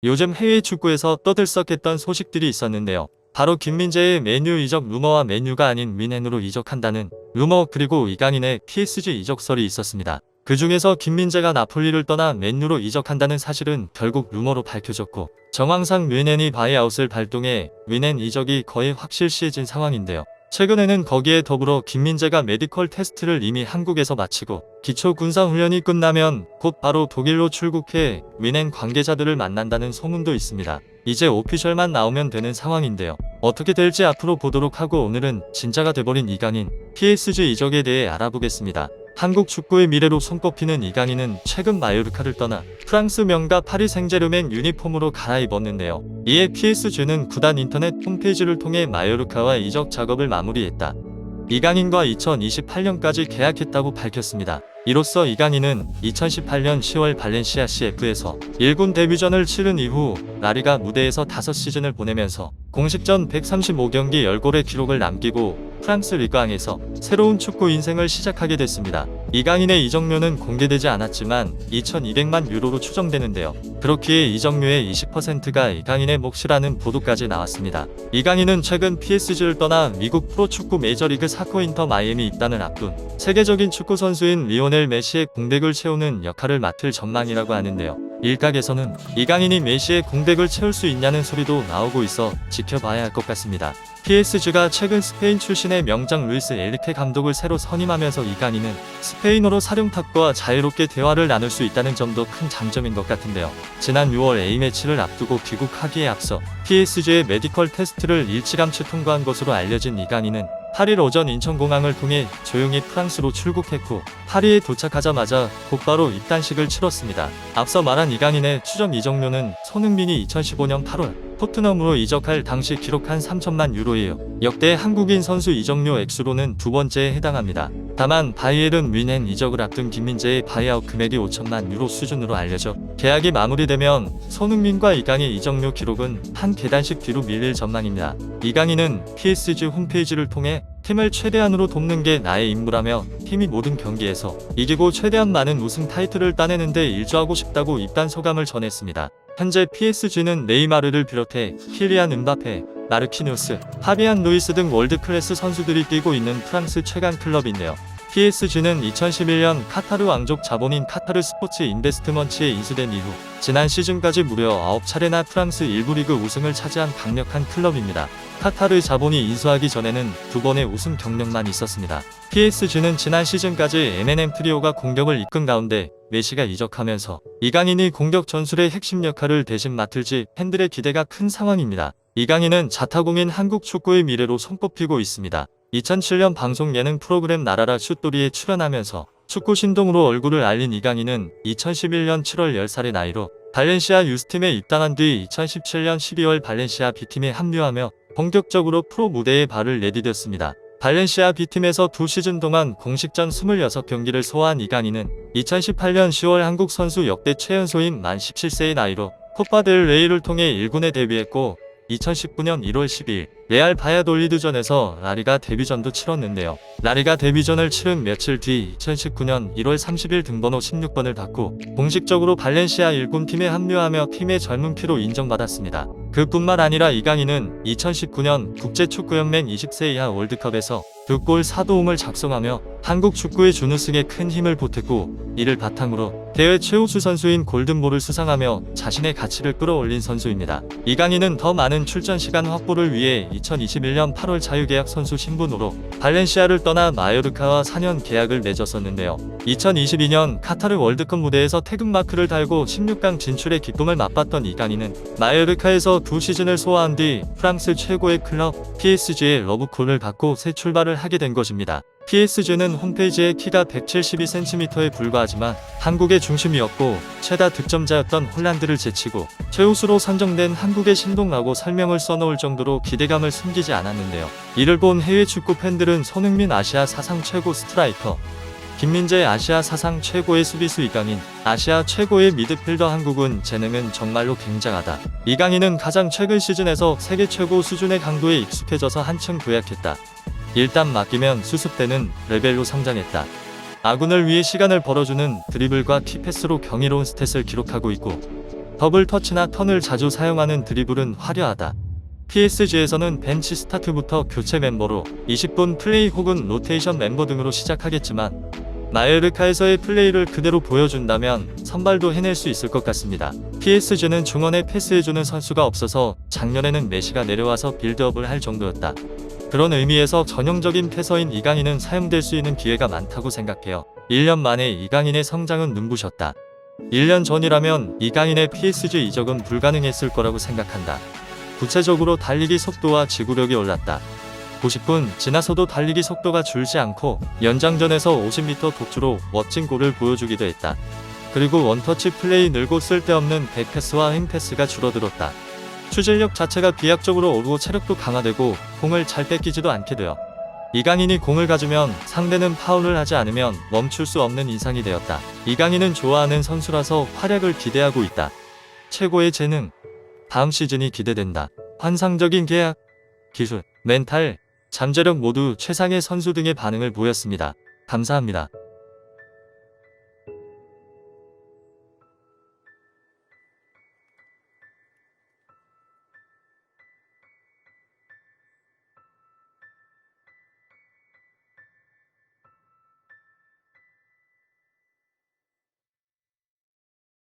요즘 해외 축구에서 떠들썩했던 소식들이 있었는데요. 바로 김민재의 맨유 이적 루머와 맨유가 아닌 뮌헨으로 이적한다는 루머, 그리고 이강인의 PSG 이적설이 있었습니다. 그 중에서 김민재가 나폴리를 떠나 맨유로 이적한다는 사실은 결국 루머로 밝혀졌고, 정황상 뮌헨이 바이아웃을 발동해 뮌헨 이적이 거의 확실시해진 상황인데요. 최근에는 거기에 더불어 김민재가 메디컬 테스트를 이미 한국에서 마치고 기초 군사훈련이 끝나면 곧 바로 독일로 출국해 뮌헨 관계자들을 만난다는 소문도 있습니다. 이제 오피셜만 나오면 되는 상황인데요. 어떻게 될지 앞으로 보도록 하고, 오늘은 진짜가 돼버린 이강인 PSG 이적에 대해 알아보겠습니다. 한국 축구의 미래로 손꼽히는 이강인은 최근 마요르카를 떠나 프랑스 명가 파리 생제르맹 유니폼으로 갈아입었는데요. 이에 PSG는 구단 인터넷 홈페이지를 통해 마요르카와 이적 작업을 마무리했다. 이강인과 2028년까지 계약했다고 밝혔습니다. 이로써 이강인은 2018년 10월 발렌시아 CF에서 1군 데뷔전을 치른 이후 라리가 무대에서 5시즌을 보내면서 공식전 135경기 10골의 기록을 남기고 프랑스 리그앙에서 새로운 축구 인생을 시작하게 됐습니다. 이강인의 이적료는 공개되지 않았지만 2,200만 유로로 추정되는데요. 그렇기에 이적료의 20%가 이강인의 몫이라는 보도까지 나왔습니다. 이강인은 최근 PSG를 떠나 미국 프로축구 메이저리그 사코 인터 마이애미 입단을 앞둔 세계적인 축구 선수인 리오넬 메시의 공백을 채우는 역할을 맡을 전망이라고 하는데요. 일각에서는 이강인이 메시의 공백을 채울 수 있냐는 소리도 나오고 있어 지켜봐야 할 것 같습니다. PSG가 최근 스페인 출신의 명장 루이스 에리케 감독을 새로 선임하면서 이강인은 스페인어로 사령탑과 자유롭게 대화를 나눌 수 있다는 점도 큰 장점인 것 같은데요. 지난 6월 A매치를 앞두고 귀국하기에 앞서 PSG의 메디컬 테스트를 일찌감치 통과한 것으로 알려진 이강인은 8일 오전 인천공항을 통해 조용히 프랑스로 출국했고, 파리에 도착하자마자 곧바로 입단식을 치렀습니다. 앞서 말한 이강인의 추정 이적료는 손흥민이 2015년 8월 토트넘으로 이적할 당시 기록한 3천만 유로예요. 역대 한국인 선수 이적료 액수로는 두 번째에 해당합니다. 다만 바이에른 뮌헨 이적을 앞둔 김민재의 바이아웃 금액이 5천만 유로 수준으로 알려져 계약이 마무리되면 손흥민과 이강인 이적료 기록은 한 계단씩 뒤로 밀릴 전망입니다. 이강인은 PSG 홈페이지를 통해 팀을 최대한으로 돕는 게 나의 임무라며 팀이 모든 경기에서 이기고 최대한 많은 우승 타이틀을 따내는데 일조하고 싶다고 입단 소감을 전했습니다. 현재 PSG는 네이마르를 비롯해 킬리안 음바페, 마르키뉴스, 파비안 루이스 등 월드클래스 선수들이 뛰고 있는 프랑스 최강 클럽인데요. PSG는 2011년 카타르 왕족 자본인 카타르 스포츠 인베스트먼트에 인수된 이후 지난 시즌까지 무려 9차례나 프랑스 1부 리그 우승을 차지한 강력한 클럽입니다. 카타르 자본이 인수하기 전에는 2번의 우승 경력만 있었습니다. PSG는 지난 시즌까지 M&M 트리오가 공격을 이끈 가운데 메시가 이적하면서 이강인이 공격 전술의 핵심 역할을 대신 맡을지 팬들의 기대가 큰 상황입니다. 이강인은 자타공인 한국 축구의 미래로 손꼽히고 있습니다. 2007년 방송 예능 프로그램 나라라 슛돌이에 출연하면서 축구 신동으로 얼굴을 알린 이강인은 2011년 7월 10살의 나이로 발렌시아 유스팀에 입단한 뒤 2017년 12월 발렌시아 B팀에 합류하며 본격적으로 프로 무대에 발을 내디뎠습니다. 발렌시아 B팀에서 2시즌 동안 공식전 26경기를 소화한 이강인은 2018년 10월 한국 선수 역대 최연소인 만 17세의 나이로 코파 델 레이를 통해 1군에 데뷔했고, 2019년 1월 12일 레알 바야돌리드전에서 라리가 데뷔전도 치렀는데요. 라리가 데뷔전을 치른 며칠 뒤 2019년 1월 30일 등번호 16번을 받고 공식적으로 발렌시아 1군 팀에 합류하며 팀의 젊은 피로 인정받았습니다. 그뿐만 아니라 이강인은 2019년 국제축구연맹 20세 이하 월드컵에서 2골 4도움을 작성하며 한국 축구의 준우승에 큰 힘을 보탰고, 이를 바탕으로 대회 최우수 선수인 골든볼을 수상하며 자신의 가치를 끌어올린 선수입니다. 이강인은 더 많은 출전 시간 확보를 위해 2021년 8월 자유계약 선수 신분으로 발렌시아를 떠나 마요르카와 4년 계약을 맺었었는데요. 2022년 카타르 월드컵 무대에서 태극마크를 달고 16강 진출의 기쁨을 맛봤던 이강인은 마요르카에서 2시즌을 소화한 뒤 프랑스 최고의 클럽 PSG의 러브콜을 받고 새 출발을 하게 된 것입니다. PSG는 홈페이지에 키가 172cm에 불과하지만 한국의 중심이었고 최다 득점자였던 홀란드를 제치고 최우수로 선정된 한국의 신동라고 설명을 써놓을 정도로 기대감을 숨기지 않았는데요. 이를 본 해외 축구 팬들은 손흥민 아시아 사상 최고 스트라이커, 김민재 아시아 사상 최고의 수비수 이강인, 아시아 최고의 미드필더 한국은 재능은 정말로 굉장하다. 이강인은 가장 최근 시즌에서 세계 최고 수준의 강도에 익숙해져서 한층 도약했다. 일단 맡기면 수습되는 레벨로 성장했다. 아군을 위해 시간을 벌어주는 드리블과 키패스로 경이로운 스탯을 기록하고 있고, 더블 터치나 턴을 자주 사용하는 드리블은 화려하다. PSG에서는 벤치 스타트부터 교체 멤버로 20분 플레이 혹은 로테이션 멤버 등으로 시작하겠지만 마요르카에서의 플레이를 그대로 보여준다면 선발도 해낼 수 있을 것 같습니다. PSG는 중원에 패스해주는 선수가 없어서 작년에는 메시가 내려와서 빌드업을 할 정도였다. 그런 의미에서 전형적인 패서인 이강인은 사용될 수 있는 기회가 많다고 생각해요. 1년 만에 이강인의 성장은 눈부셨다. 1년 전이라면 이강인의 PSG 이적은 불가능했을 거라고 생각한다. 구체적으로 달리기 속도와 지구력이 올랐다. 90분 지나서도 달리기 속도가 줄지 않고 연장전에서 50m 독주로 멋진 골을 보여주기도 했다. 그리고 원터치 플레이 늘고 쓸데없는 백패스와 행패스가 줄어들었다. 추진력 자체가 비약적으로 오르고 체력도 강화되고 공을 잘 뺏기지도 않게 되어 이강인이 공을 가지면 상대는 파울을 하지 않으면 멈출 수 없는 인상이 되었다. 이강인은 좋아하는 선수라서 활약을 기대하고 있다. 최고의 재능. 다음 시즌이 기대된다. 환상적인 계약, 기술, 멘탈, 잠재력 모두 최상의 선수 등의 반응을 보였습니다. 감사합니다.